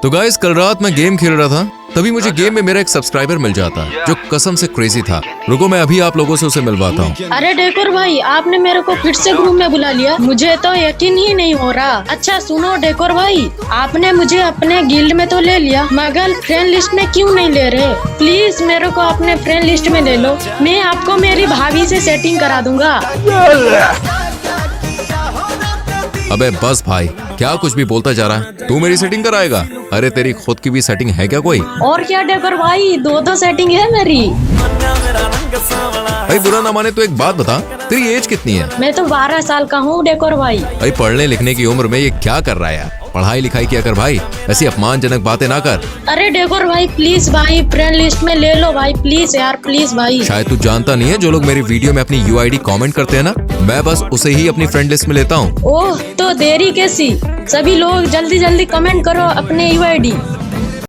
तो गाइस कल रात मैं गेम खेल रहा था, तभी मुझे गेम में मेरा एक सब्सक्राइबर मिल जाता जो कसम से क्रेजी था। रुको मैं अभी आप लोगों से उसे मिलवाता हूँ। अरे डेकोर भाई, आपने मेरे को फिर से ग्रुप में बुला लिया, मुझे तो यकीन ही नहीं हो रहा। अच्छा सुनो डेकोर भाई, आपने मुझे अपने गिल्ड में तो ले लिया, मगर फ्रेंड लिस्ट में क्यों नहीं ले रहे? प्लीज मेरे को अपने फ्रेंड लिस्ट में ले लो, मैं आपको मेरी भाभी से सेटिंग करा दूंगा। अबे बस भाई, क्या कुछ भी बोलता जा रहा है? तू मेरी सेटिंग कराएगा? अरे तेरी खुद की भी सेटिंग है क्या कोई? और क्या डेकोर भाई, दो सेटिंग है मेरी। भाई बुरा ना माने तो एक बात बता, तेरी एज कितनी है? मैं तो 12 साल का हूँ डेकोर भाई। भाई पढ़ने लिखने की उम्र में ये क्या कर रहा है यार? पढ़ाई लिखाई किया कर भाई, ऐसी अपमानजनक बातें ना कर। अरे डेकोर भाई प्लीज भाई, फ्रेंड लिस्ट में ले लो भाई, प्लीज यार प्लीज भाई। शायद तू जानता नहीं है, जो लोग मेरी वीडियो में अपनी यूआईडी कमेंट करते हैं ना, मैं बस उसे ही अपनी फ्रेंड लिस्ट में लेता हूँ। ओह तो देरी कैसी, सभी लोग जल्दी जल्दी कमेंट करो अपने यूआईडी।